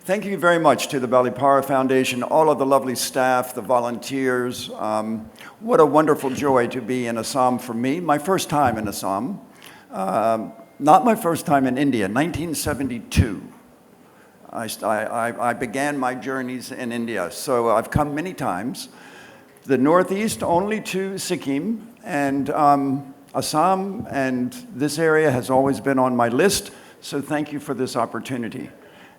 Thank you very much to the Ballypara Foundation, all of the lovely staff, the volunteers. What a wonderful joy to be in Assam for me. My first time in Assam. Not my first time in India, 1972. I began my journeys in India, so I've come many times. The Northeast only to Sikkim, and Assam and this area has always been on my list, so thank you for this opportunity.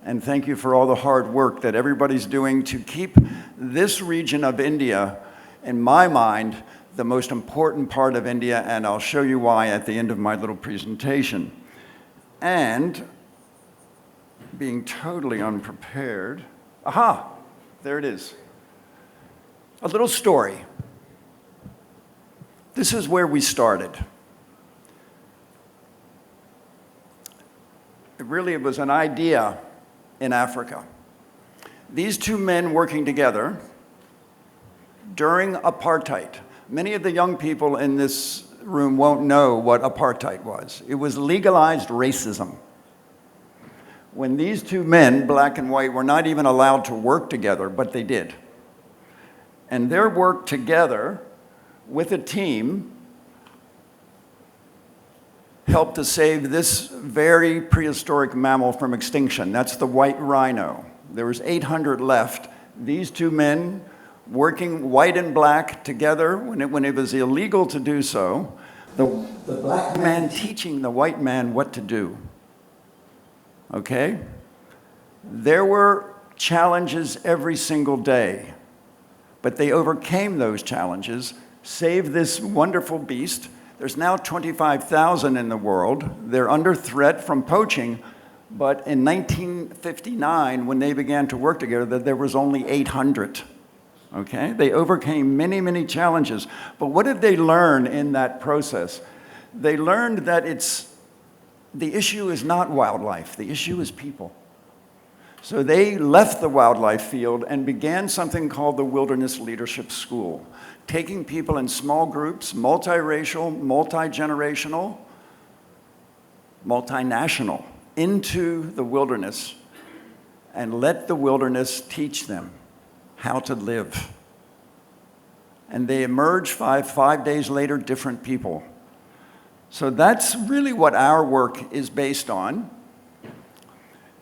And thank you for all the hard work that everybody's doing to keep this region of India, in my mind, the most important part of India, and I'll show you why at the end of my little presentation. And being totally unprepared, aha, there it is. A little story. This is where we started. It was an idea in Africa. These two men working together during apartheid. Many of the young people in this room won't know what apartheid was. It was legalized racism. When these two men, black and white, were not even allowed to work together, but they did. And their work together with a team helped to save this very prehistoric mammal from extinction. That's the White Rhino. There was 800 left. These two men working white and black together when it was illegal to do so, the black man teaching the white man what to do. Okay? There were challenges every single day, but they overcame those challenges, saved this wonderful beast. There's now 25,000 in the world. They're under threat from poaching, but in 1959, when they began to work together, there was only 800. Okay? They overcame many, many challenges. But what did they learn in that process? They learned that the issue is not wildlife, the issue is people. So they left the wildlife field and began something called the Wilderness Leadership School, taking people in small groups, multiracial, multi-generational, multinational, into the wilderness and let the wilderness teach them how to live. And they emerge five days later, different people. So that's really what our work is based on.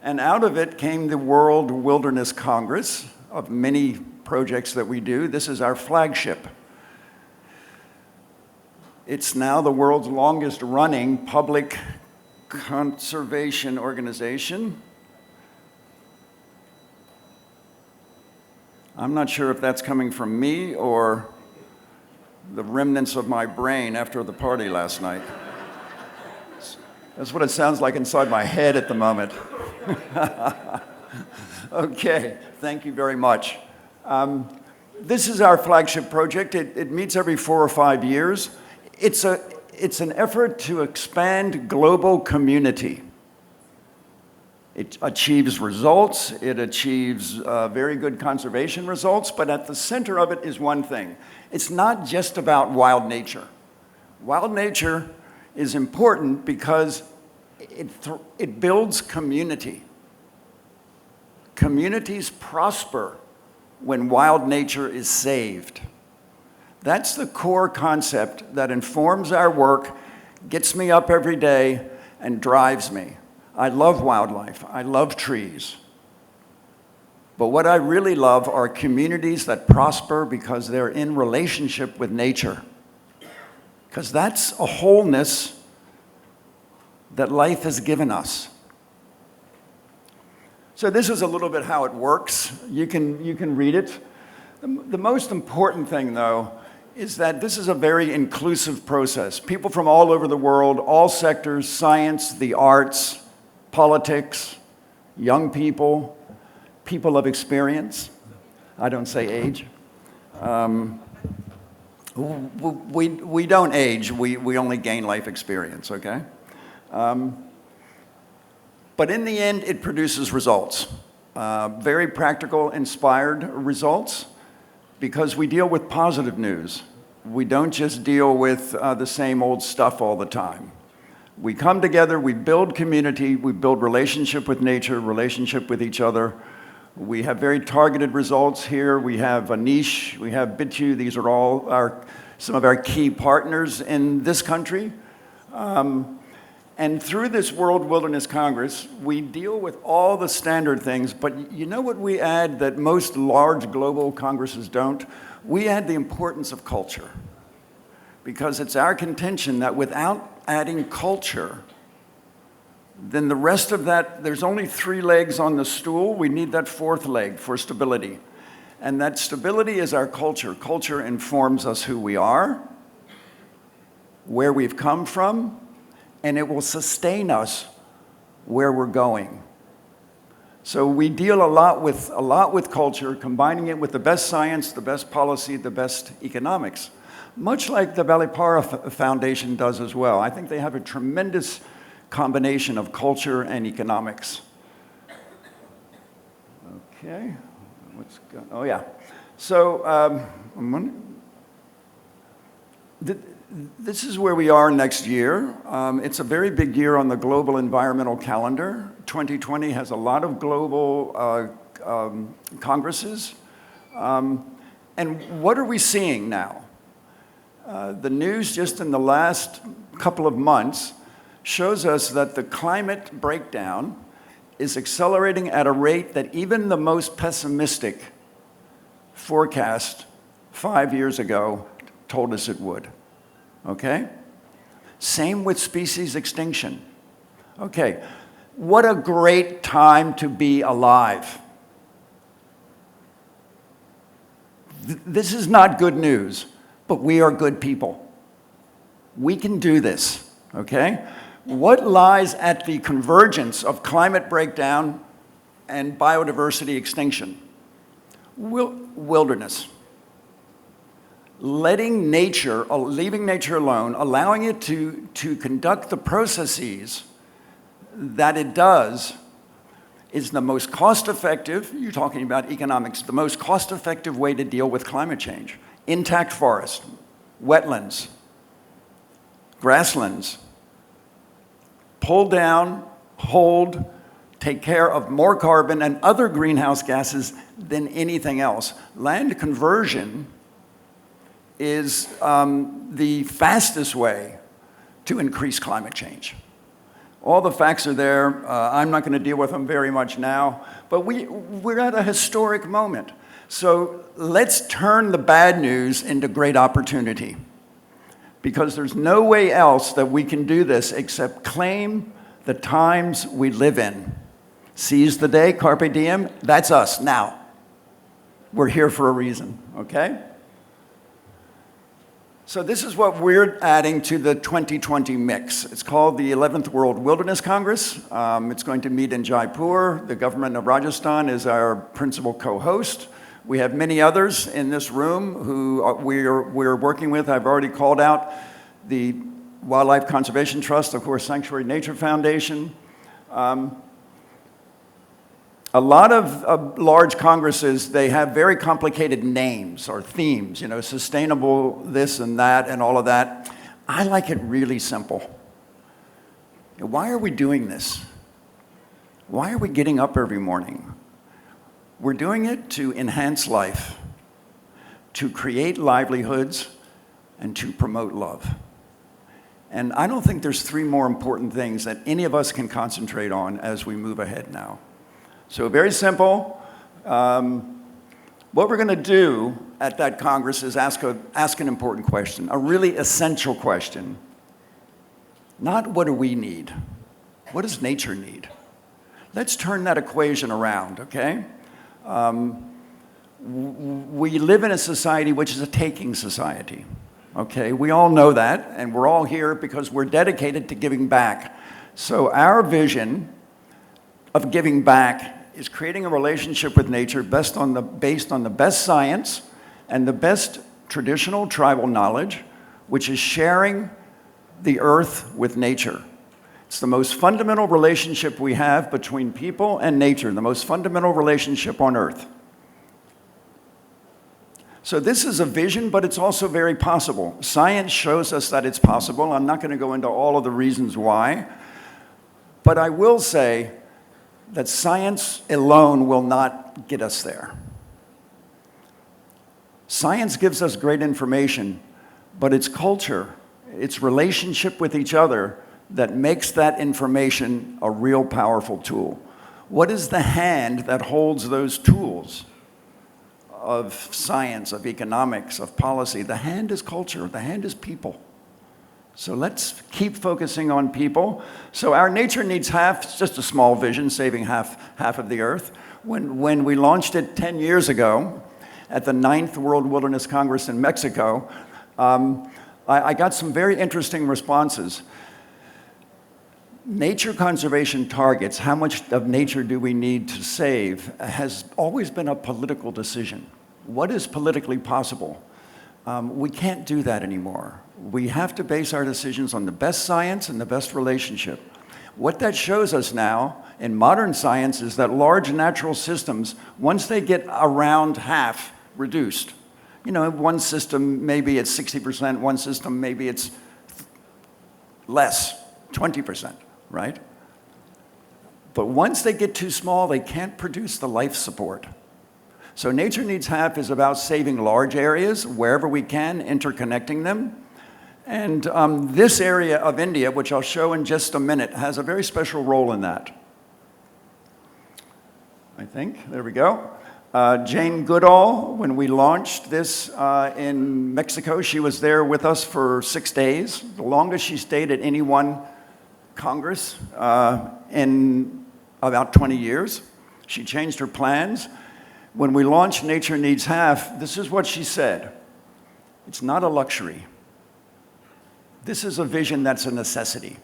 And out of it came the World Wilderness Congress of many projects that we do. This is our flagship. It's now the world's longest running public conservation organization. I'm not sure if that's coming from me or the remnants of my brain after the party last night. That's what it sounds like inside my head at the moment. Okay, thank you very much. This is our flagship project. It meets every 4 or 5 years. It's an effort to expand global community. It achieves results, it achieves very good conservation results, but at the center of it is one thing. It's not just about wild nature. Wild nature is important because it builds community. Communities prosper when wild nature is saved. That's the core concept that informs our work, gets me up every day, and drives me. I love wildlife. I love trees. But what I really love are communities that prosper because they're in relationship with nature. Because that's a wholeness that life has given us. So this is a little bit how it works. You can read it. The most important thing, though, is that this is a very inclusive process. People from all over the world, all sectors, science, the arts, politics, young people, people of experience. I don't say age. We don't age, we only gain life experience, okay? But in the end, it produces results. Very practical, inspired results, because we deal with positive news. We don't just deal with the same old stuff all the time. We come together, we build community, we build relationship with nature, relationship with each other. We have very targeted results here. We have Anish, we have Bitu. These are all some of our key partners in this country. And through this World Wilderness Congress, we deal with all the standard things, but you know what we add that most large global congresses don't? We add the importance of culture. Because it's our contention that without adding culture, then the rest of that, there's only 3 legs on the stool. We need that 4th leg for stability. And that stability is our culture. Culture informs us who we are, where we've come from, and it will sustain us where we're going. So we deal a lot with culture, combining it with the best science, the best policy, the best economics, much like the Balipara Foundation does as well. I think they have a tremendous combination of culture and economics. Okay, oh yeah. So this is where we are next year. It's a very big year on the global environmental calendar. 2020 has a lot of global congresses. And what are we seeing now? The news just in the last couple of months shows us that the climate breakdown is accelerating at a rate that even the most pessimistic forecast 5 years ago told us it would. Okay? Same with species extinction. Okay, what a great time to be alive. This is not good news, but we are good people. We can do this, okay? What lies at the convergence of climate breakdown and biodiversity extinction? Wilderness. Letting nature, leaving nature alone, allowing it to conduct the processes that it does is the most cost-effective, you're talking about economics, the most cost-effective way to deal with climate change. Intact forest, wetlands, grasslands, pull down, hold, take care of more carbon and other greenhouse gases than anything else. Land conversion is the fastest way to increase climate change. All the facts are there. I'm not going to deal with them very much now, but we're at a historic moment. So let's turn the bad news into great opportunity, because there's no way else that we can do this except claim the times we live in. Seize the day, carpe diem, that's us now. We're here for a reason, okay? So this is what we're adding to the 2020 mix. It's called the 11th World Wilderness Congress. It's going to meet in Jaipur. The government of Rajasthan is our principal co-host. We have many others in this room who we're working with. I've already called out the Wildlife Conservation Trust, of course, Sanctuary Nature Foundation. A lot of large congresses, they have very complicated names or themes, you know, sustainable this and that and all of that. I like it really simple. Why are we doing this? Why are we getting up every morning? We're doing it to enhance life, to create livelihoods, and to promote love. And I don't think there's 3 more important things that any of us can concentrate on as we move ahead now. So very simple. What we're going to do at that Congress is ask an important question, a really essential question. Not what do we need? What does nature need? Let's turn that equation around, okay? We live in a society which is a taking society, okay? We all know that, and we're all here because we're dedicated to giving back. So our vision of giving back is creating a relationship with nature based on the best science and the best traditional tribal knowledge, which is sharing the earth with nature. It's the most fundamental relationship we have between people and nature, the most fundamental relationship on earth. So this is a vision, but it's also very possible. Science shows us that it's possible. I'm not going to go into all of the reasons why, but I will say that science alone will not get us there. Science gives us great information, but it's culture, it's relationship with each other that makes that information a real powerful tool. What is the hand that holds those tools of science, of economics, of policy? The hand is culture, the hand is people. So let's keep focusing on people. So our Nature Needs Half, it's just a small vision, saving half of the earth. When we launched it 10 years ago at the 9th World Wilderness Congress in Mexico, I got some very interesting responses. Nature conservation targets, how much of nature do we need to save, has always been a political decision. What is politically possible? We can't do that anymore. We have to base our decisions on the best science and the best relationship. What that shows us now in modern science is that large natural systems, once they get around half reduced, you know, one system maybe it's 60%, one system maybe it's less, 20%, right? But once they get too small, they can't produce the life support. So Nature Needs Half is about saving large areas wherever we can, interconnecting them. And this area of India, which I'll show in just a minute, has a very special role in that. I think, there we go. Jane Goodall, when we launched this in Mexico, she was there with us for 6 days, the longest she stayed at any one Congress in about 20 years. She changed her plans. When we launched Nature Needs Half, this is what she said. It's not a luxury. This is a vision that's a necessity.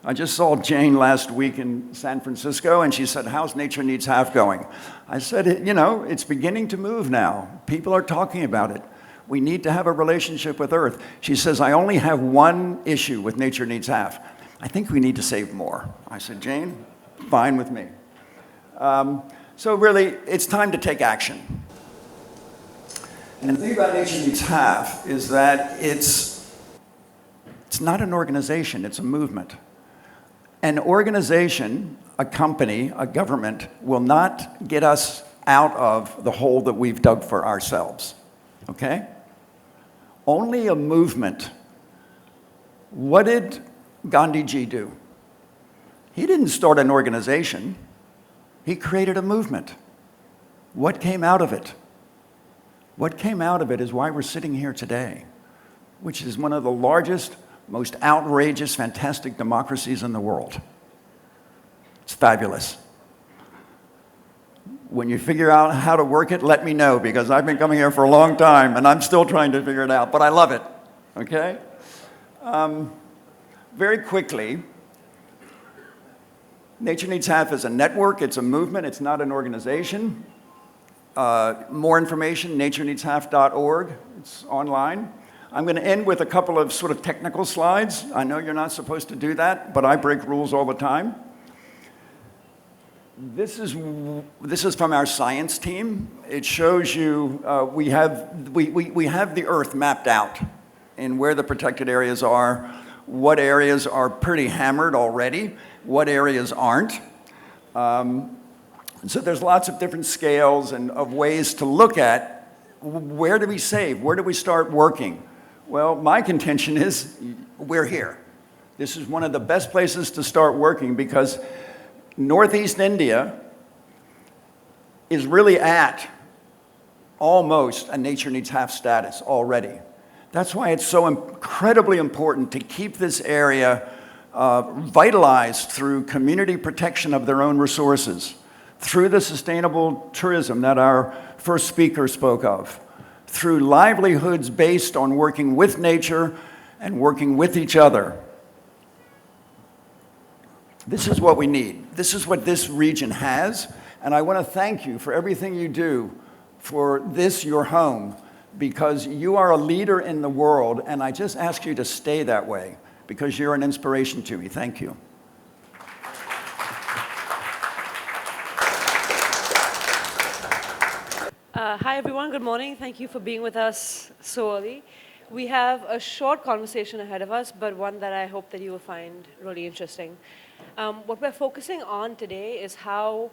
I just saw Jane last week in San Francisco, and she said, how's Nature Needs Half going? I said, you know, it's beginning to move now. People are talking about it. We need to have a relationship with Earth. She says, I only have one issue with Nature Needs Half. I think we need to save more. I said, Jane, fine with me. So really, it's time to take action. And the thing about Nature Needs Half is that it's not an organization, it's a movement. An organization, a company, a government will not get us out of the hole that we've dug for ourselves, okay? Only a movement. What did Gandhiji do? He didn't start an organization. He created a movement. What came out of it? What came out of it is why we're sitting here today, which is one of the largest, most outrageous, fantastic democracies in the world. It's fabulous. When you figure out how to work it, let me know, because I've been coming here for a long time and I'm still trying to figure it out, but I love it, okay? Very quickly, Nature Needs Half is a network, it's a movement, it's not an organization. More information, natureneedshalf.org, it's online. I'm going to end with a couple of sort of technical slides. I know you're not supposed to do that, but I break rules all the time. This is from our science team. It shows you we have the Earth mapped out in where the protected areas are, what areas are pretty hammered already, what areas aren't. So there's lots of different scales and of ways to look at where do we save, where do we start working. Well, my contention is we're here. This is one of the best places to start working because Northeast India is really at almost a Nature Needs Half status already. That's why it's so incredibly important to keep this area vitalized through community protection of their own resources, through the sustainable tourism that our first speaker spoke of, through livelihoods based on working with nature and working with each other. This is what we need. This is what this region has, and I want to thank you for everything you do for this, your home, because you are a leader in the world, and I just ask you to stay that way, because you're an inspiration to me. Thank you. Hi, everyone. Good morning. Thank you for being with us so early. We have a short conversation ahead of us, but one that I hope that you will find really interesting. What we're focusing on today is how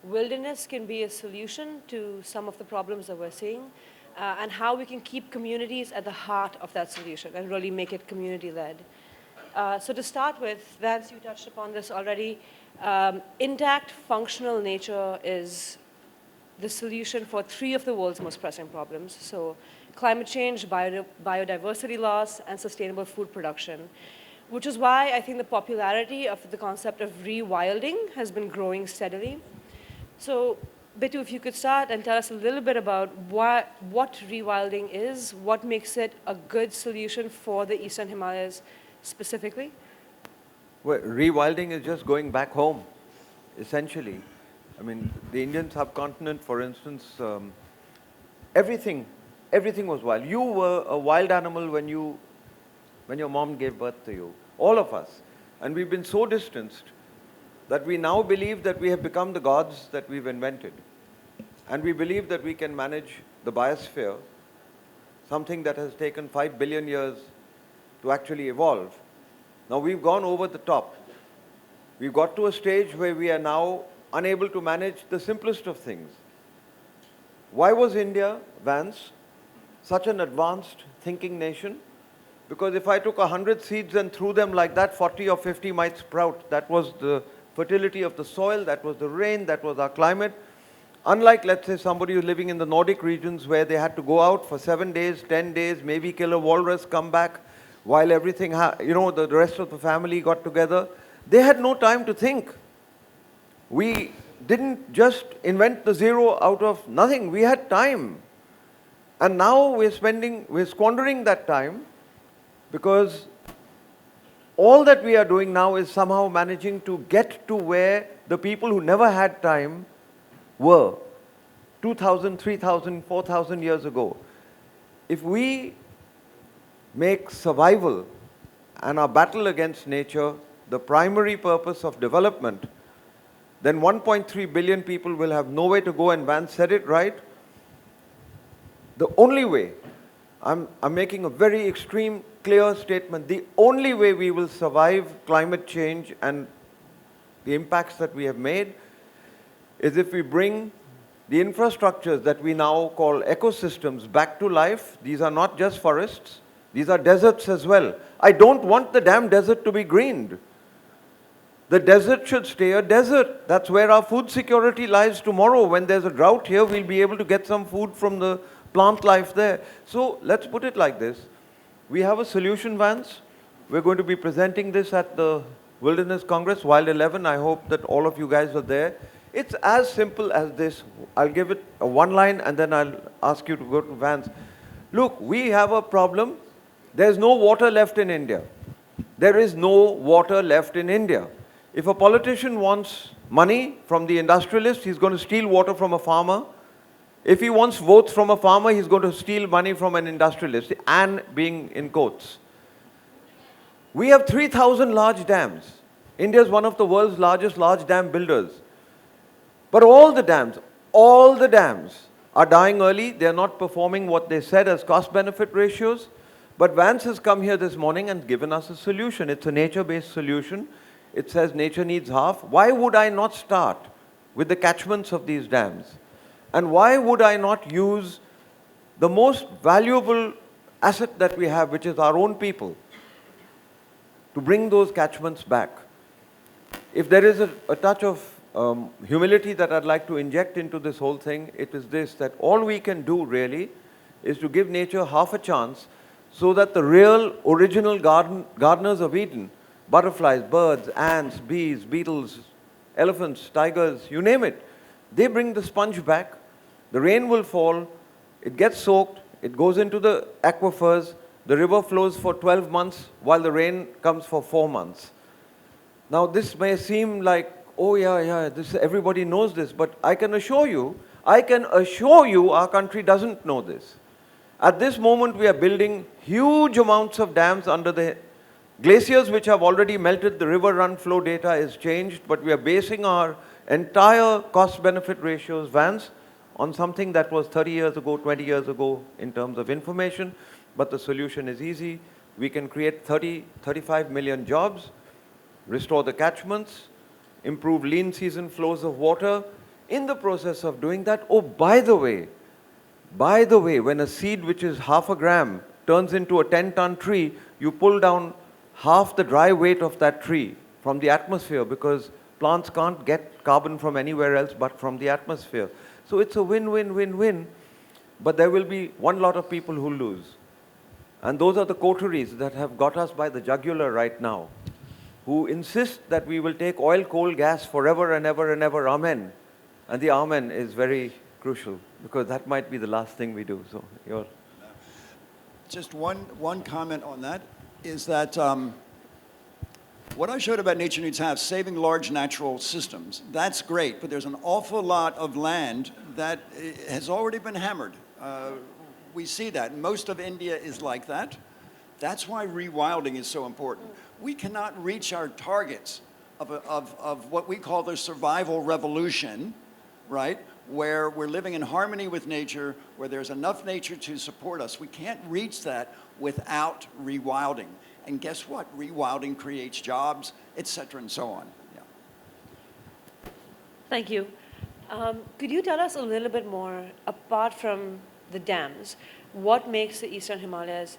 wilderness can be a solution to some of the problems that we're seeing, and how we can keep communities at the heart of that solution and really make it community-led. So to start with, Vance, you touched upon this already. Intact, functional nature is the solution for three of the world's most pressing problems. So climate change, biodiversity loss, and sustainable food production, which is why I think the popularity of the concept of rewilding has been growing steadily. So Bitu, if you could start and tell us a little bit about what rewilding is, what makes it a good solution for the Eastern Himalayas specifically? Well, rewilding is just going back home, essentially. I mean, the Indian subcontinent, for instance, everything was wild. You were a wild animal when your mom gave birth to you, all of us. And we've been so distanced that we now believe that we have become the gods that we've invented. And we believe that we can manage the biosphere, something that has taken 5 billion years to actually evolve. Now we've gone over the top. We've got to a stage where we are now unable to manage the simplest of things. Why was India, Vance, such an advanced thinking nation? Because if I took 100 seeds and threw them like that, 40 or 50 might sprout. That was the fertility of the soil, that was the rain, that was our climate. Unlike, let's say, somebody who's living in the Nordic regions where they had to go out for 7 days, 10 days, maybe kill a walrus, come back, while everything, the rest of the family got together. They had no time to think. We didn't just invent the zero out of nothing. We had time. And now we're squandering that time because all that we are doing now is somehow managing to get to where the people who never had time were 2,000, 3,000, 4,000 years ago. If we make survival and our battle against nature the primary purpose of development, then 1.3 billion people will have nowhere to go, and Vance said it right. The only way, I'm making a very extreme, clear statement, the only way we will survive climate change and the impacts that we have made is if we bring the infrastructures that we now call ecosystems back to life. These are not just forests, these are deserts as well. I don't want the damn desert to be greened. The desert should stay a desert. That's where our food security lies tomorrow. When there's a drought here, we'll be able to get some food from the plant life there. So let's put it like this. We have a solution, Vance. We're going to be presenting this at the Wilderness Congress, Wild 11. I hope that all of you guys are there. It's as simple as this. I'll give it a one line and then I'll ask you to go to Vance. Look, we have a problem. There's no water left in India. There is no water left in India. If a politician wants money from the industrialist, he's going to steal water from a farmer. If he wants votes from a farmer, he's going to steal money from an industrialist, and being in quotes. We have 3,000 large dams. India is one of the world's largest large dam builders. But all the dams are dying early. They're not performing what they said as cost-benefit ratios. But Vance has come here this morning and given us a solution. It's a nature-based solution. It says nature needs half. Why would I not start with the catchments of these dams? And why would I not use the most valuable asset that we have, which is our own people, to bring those catchments back? If there is a touch of humility that I'd like to inject into this whole thing, it is this, that all we can do really is to give nature half a chance so that the real original gardeners of Eden, butterflies, birds, ants, bees, beetles, elephants, tigers, you name it, they bring the sponge back, the rain will fall, it gets soaked, it goes into the aquifers, the river flows for 12 months while the rain comes for 4 months. Now this may seem like, oh yeah, this, everybody knows this, but I can assure you our country doesn't know this. At this moment we are building huge amounts of dams under the glaciers which have already melted. The river run flow data is changed, but we are basing our entire cost-benefit ratios, Vance, on something that was 30 years ago, 20 years ago in terms of information, but the solution is easy. We can create 35 million jobs, restore the catchments, improve lean season flows of water. In the process of doing that, oh, by the way, when a seed which is half a gram turns into a 10-ton tree, you pull down half the dry weight of that tree from the atmosphere, because plants can't get carbon from anywhere else but from the atmosphere. So it's a win-win-win-win, but there will be one lot of people who lose. And those are the coteries that have got us by the jugular right now, who insist that we will take oil, coal, gas forever and ever and ever, amen. And the amen is very crucial, because that might be the last thing we do. So you're... Just one comment on that is that what I showed about Nature Needs Have, saving large natural systems, that's great, but there's an awful lot of land that has already been hammered. We see that. Most of India is like that. That's why rewilding is so important. We cannot reach our targets of what we call the survival revolution, right? Where we're living in harmony with nature, where there's enough nature to support us. We can't reach that without rewilding. And guess what? Rewilding creates jobs, et cetera, and so on. Yeah. Thank you. Could you tell us a little bit more, apart from the dams, what makes the Eastern Himalayas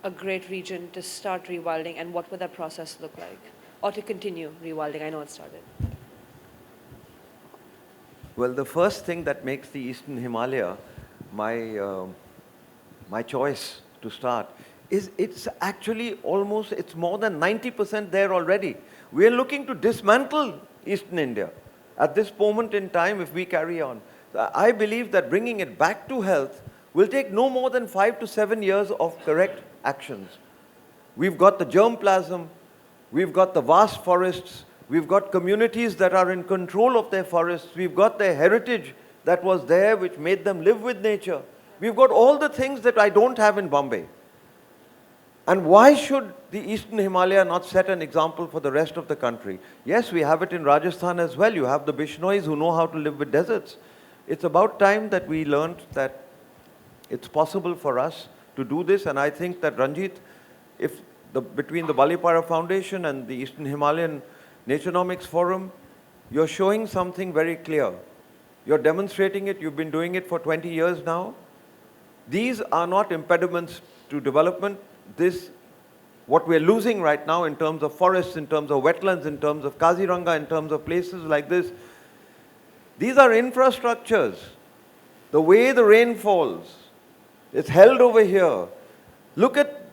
a great region to start rewilding, and what would that process look like? Or to continue rewilding? I know it started. Well, the first thing that makes the Eastern Himalaya my choice to start is it's actually it's more than 90% there already. We are looking to dismantle Eastern India at this moment in time if we carry on. I believe that bringing it back to health will take no more than 5 to 7 years of correct actions. We've got the germplasm, we've got the vast forests, we've got communities that are in control of their forests, we've got their heritage that was there which made them live with nature. We've got all the things that I don't have in Bombay. And why should the Eastern Himalaya not set an example for the rest of the country? Yes, we have it in Rajasthan as well. You have the Bishnois who know how to live with deserts. It's about time that we learned that it's possible for us to do this. And I think that, Ranjit, between the Balipara Foundation and the Eastern Himalayan Naturenomics Forum, you're showing something very clear. You're demonstrating it. You've been doing it for 20 years now. These are not impediments to development. What we're losing right now in terms of forests, in terms of wetlands, in terms of Kaziranga, in terms of places like this, these are infrastructures. The way the rain falls, it's held over here. Look at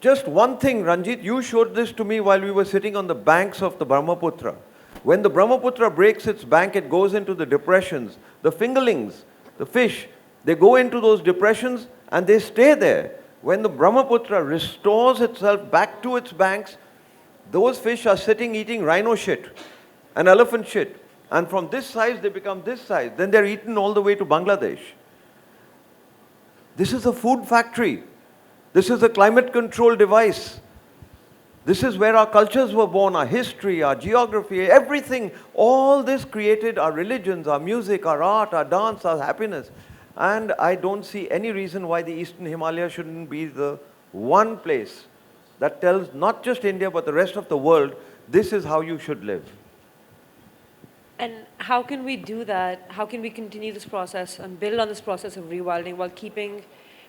just one thing, Ranjit. You showed this to me while we were sitting on the banks of the Brahmaputra. When the Brahmaputra breaks its bank, it goes into the depressions. The fingerlings, the fish, they go into those depressions and they stay there. When the Brahmaputra restores itself back to its banks, those fish are sitting eating rhino shit and elephant shit. And from this size, they become this size. Then they're eaten all the way to Bangladesh. This is a food factory. This is a climate control device. This is where our cultures were born, our history, our geography, everything. All this created our religions, our music, our art, our dance, our happiness. And I don't see any reason why the Eastern Himalaya shouldn't be the one place that tells not just India but the rest of the world, this is how you should live. And how can we do that? How can we continue this process and build on this process of rewilding while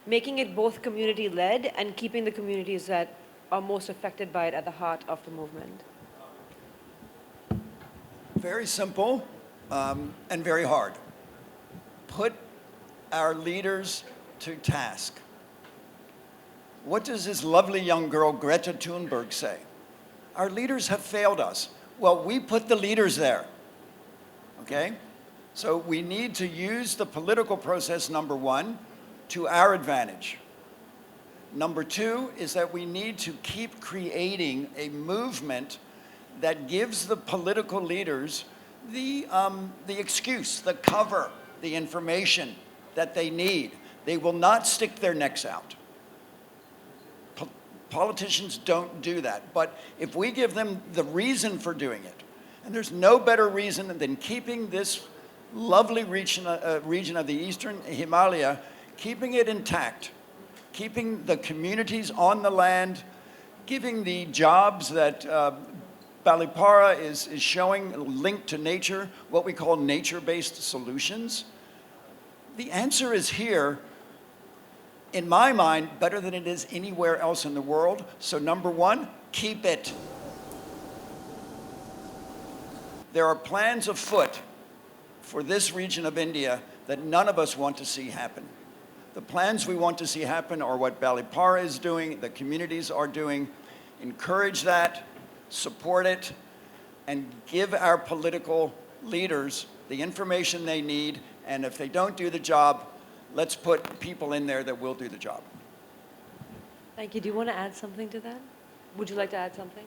making it both community-led and keeping the communities that are most affected by it at the heart of the movement? Very simple and very hard. Put our leaders to task. What does this lovely young girl, Greta Thunberg, say? Our leaders have failed us. Well, we put the leaders there, okay? So we need to use the political process, number one, to our advantage. Number two is that we need to keep creating a movement that gives the political leaders the excuse, the cover, the information that they need. They will not stick their necks out. Politicians don't do that. But if we give them the reason for doing it, and there's no better reason than keeping this lovely region of the Eastern Himalaya, keeping it intact, keeping the communities on the land, giving the jobs that Balipara is showing linked to nature, what we call nature-based solutions. The answer is here, in my mind, better than it is anywhere else in the world. So number one, keep it. There are plans afoot for this region of India that none of us want to see happen. The plans we want to see happen are what Balipara is doing, the communities are doing. Encourage that, support it, and give our political leaders the information they need, and if they don't do the job, let's put people in there that will do the job. Thank you. Do you want to add something to that? Would you like to add something?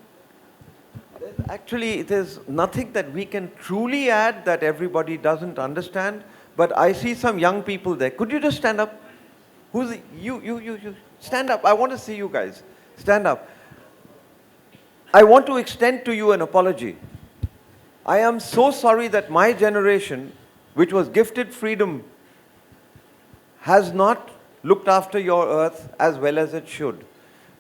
Actually, there's nothing that we can truly add that everybody doesn't understand, but I see some young people there. Could you just stand up? Who's you? Stand up. I want to see you guys. Stand up. I want to extend to you an apology. I am so sorry that my generation, which was gifted freedom, has not looked after your earth as well as it should.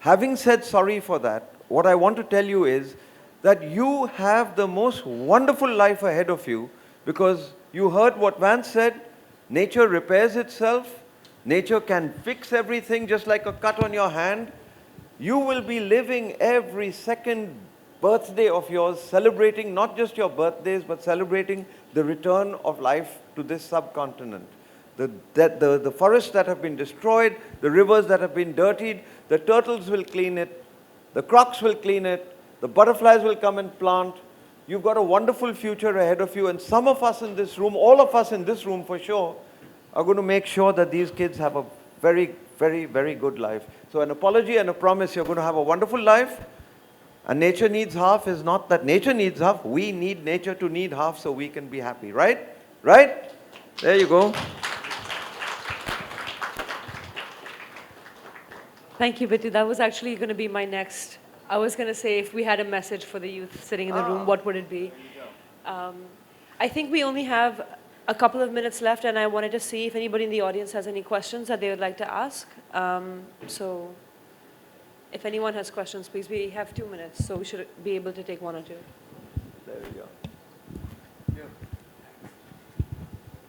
Having said sorry for that, what I want to tell you is that you have the most wonderful life ahead of you, because you heard what Vance said, nature repairs itself, nature can fix everything just like a cut on your hand. You will be living every second birthday of yours, celebrating not just your birthdays, but celebrating the return of life to this subcontinent. The forests that have been destroyed, the rivers that have been dirtied, the turtles will clean it, the crocs will clean it, the butterflies will come and plant. You've got a wonderful future ahead of you, and some of us in this room, all of us in this room for sure, are going to make sure that these kids have a very, very, very good life. So an apology and a promise, you're going to have a wonderful life. And nature needs half is not that nature needs half. We need nature to need half so we can be happy, right? Right? There you go. Thank you, Bittu. That was actually going to be my next. I was going to say, if we had a message for the youth sitting in the room, what would it be? I think we only have a couple of minutes left, and I wanted to see if anybody in the audience has any questions that they would like to ask. So if anyone has questions, please, we have 2 minutes, so we should be able to take one or two. There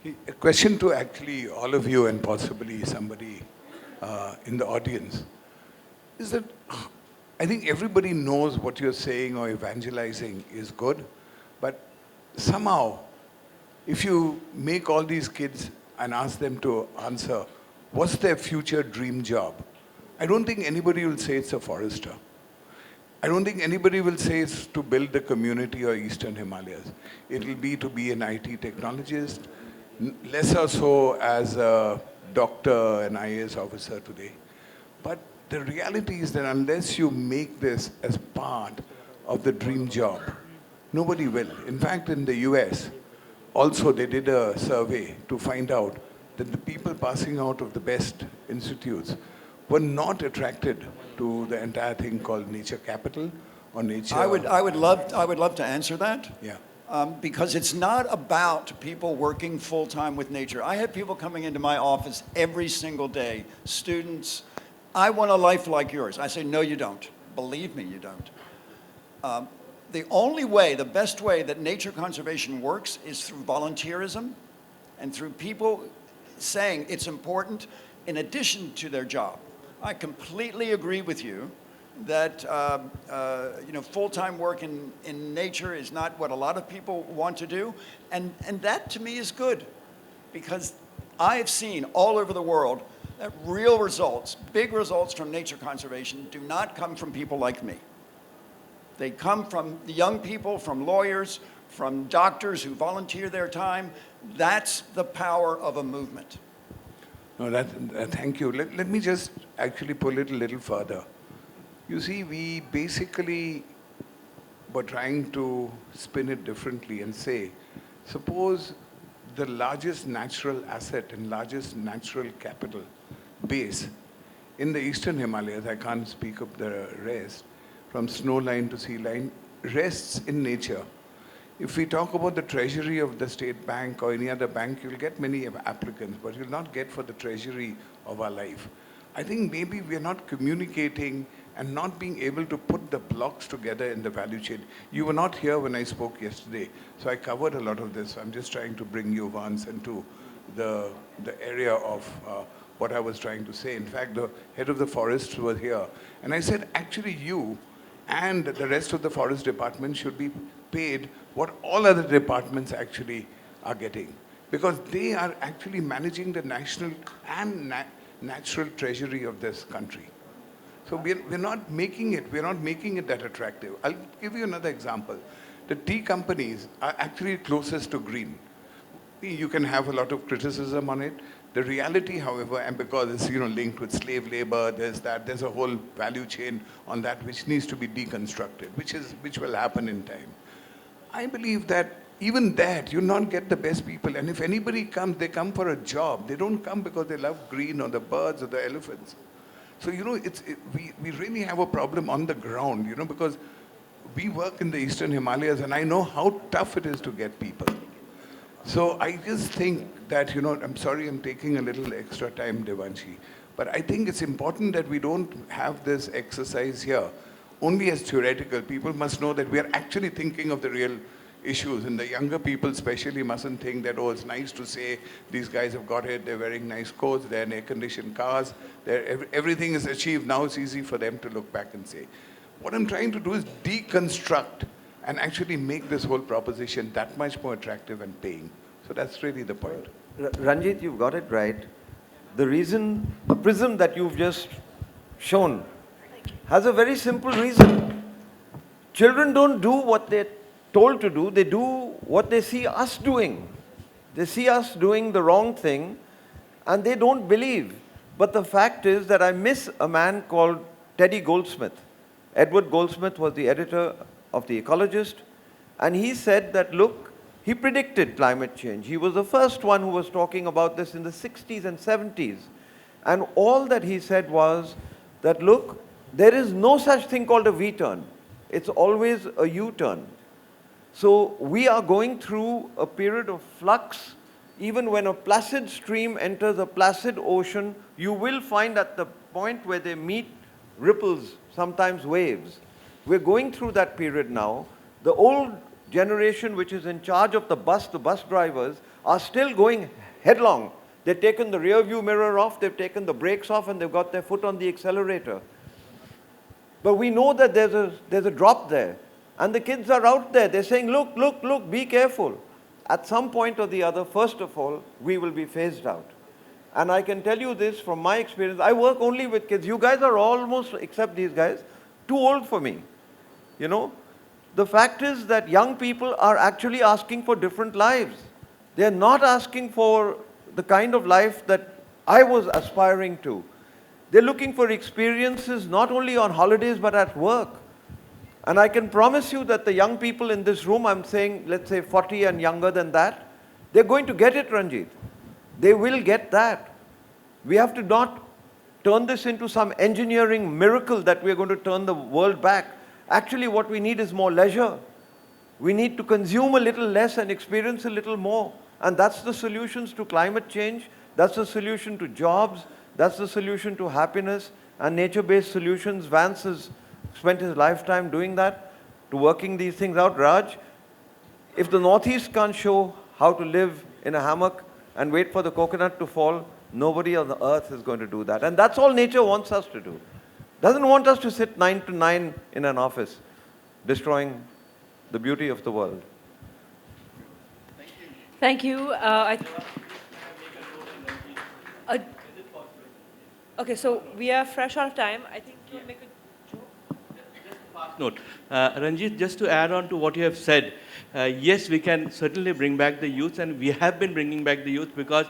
we go. A question to actually all of you and possibly somebody in the audience is that I think everybody knows what you're saying or evangelizing is good, but somehow if you make all these kids and ask them to answer what's their future dream job, I don't think anybody will say it's a forester. I don't think anybody will say it's to build the community or Eastern Himalayas. It'll be to be an IT technologist, lesser so as a doctor and IAS officer today. But the reality is that unless you make this as part of the dream job, nobody will. In fact, in the US, also they did a survey to find out that the people passing out of the best institutes were not attracted to the entire thing called nature capital or nature. I would love to answer that. Yeah. Because it's not about people working full-time with nature. I have people coming into my office every single day, students. I want a life like yours. I say, no, you don't. Believe me, you don't. The only way, the best way that nature conservation works is through volunteerism and through people saying it's important in addition to their job. I completely agree with you that full-time work in nature is not what a lot of people want to do, and that to me is good, because I have seen all over the world that real results, big results from nature conservation do not come from people like me. They come from the young people, from lawyers, from doctors who volunteer their time. That's the power of a movement. No, thank you. Let me just actually pull it a little further. You see, we basically were trying to spin it differently and say, suppose the largest natural asset and largest natural capital base in the Eastern Himalayas, I can't speak of the rest, from snow line to sea line, rests in nature. If we talk about the treasury of the state bank or any other bank, you'll get many applicants, but you'll not get for the treasury of our life. I think maybe we're not communicating and not being able to put the blocks together in the value chain. You were not here when I spoke yesterday, so I covered a lot of this. I'm just trying to bring you once into the area of what I was trying to say. In fact, the head of the forest was here, and I said, actually you and the rest of the forest department should be paid what all other departments actually are getting, because they are actually managing the national and natural treasury of this country. So we're not making it that attractive. I'll give you another example. The tea companies are actually closest to green. You can have a lot of criticism on it. The reality, however, and because it's linked with slave labor, there's a whole value chain on that which needs to be deconstructed, which will happen in time. I believe that even that, you'll not get the best people. And if anybody comes, they come for a job. They don't come because they love green or the birds or the elephants. So, we really have a problem on the ground, because we work in the Eastern Himalayas and I know how tough it is to get people. So I just think that, I'm sorry I'm taking a little extra time, Devanshi, but I think it's important that we don't have this exercise here only as theoretical. People must know that we are actually thinking of the real issues, and the younger people especially mustn't think that, oh, it's nice to say these guys have got it, they're wearing nice coats, they're in air-conditioned cars, everything is achieved. Now it's easy for them to look back and say. What I'm trying to do is deconstruct and actually make this whole proposition that much more attractive and paying. So that's really the point. Ranjit, you've got it right. The prism that you've just shown has a very simple reason. Children don't do what they're told to do, they do what they see us doing. They see us doing the wrong thing and they don't believe. But the fact is that I miss a man called Teddy Goldsmith. Edward Goldsmith was the editor of The Ecologist, and he said that, look, he predicted climate change. He was the first one who was talking about this in the 60s and 70s. And all that he said was that, look, there is no such thing called a V-turn. It's always a U-turn. So we are going through a period of flux. Even when a placid stream enters a placid ocean, you will find at the point where they meet ripples, sometimes waves. We're going through that period now. The old generation which is in charge of the bus drivers, are still going headlong. They've taken the rear view mirror off, they've taken the brakes off, and they've got their foot on the accelerator. But we know that there's a drop there. And the kids are out there. They're saying, look, look, look, be careful. At some point or the other, first of all, we will be phased out. And I can tell you this from my experience. I work only with kids. You guys are almost, except these guys, too old for me. The fact is that young people are actually asking for different lives. They're not asking for the kind of life that I was aspiring to. They're looking for experiences not only on holidays but at work. And I can promise you that the young people in this room, I'm saying, let's say 40 and younger than that, they're going to get it, Ranjit. They will get that. We have to not turn this into some engineering miracle that we're going to turn the world back. Actually, what we need is more leisure. We need to consume a little less and experience a little more. And that's the solutions to climate change. That's the solution to jobs. That's the solution to happiness and nature-based solutions. Vance has spent his lifetime doing that, to working these things out. Raj, if the Northeast can't show how to live in a hammock and wait for the coconut to fall, nobody on the earth is going to do that. And that's all nature wants us to do. Doesn't want us to sit 9 to 9 in an office, destroying the beauty of the world. Thank you. Okay, so we are fresh out of time. I think you'll make a joke. Note. Ranjit, just to add on to what you have said, yes, we can certainly bring back the youth, and we have been bringing back the youth, because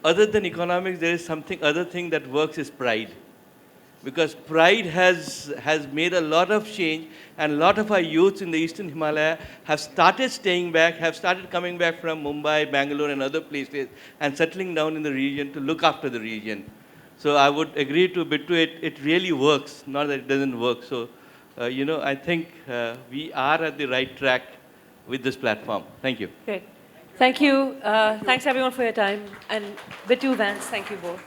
other than economics, there is other thing that works is pride. Because pride has made a lot of change, and a lot of our youths in the Eastern Himalaya have started staying back, have started coming back from Mumbai, Bangalore, and other places, and settling down in the region to look after the region. So I would agree to it. It really works, not that it doesn't work. So, I think we are at the right track with this platform. Thank you. Great. Thank you. Thanks everyone for your time. And Bitu, Vance, thank you both.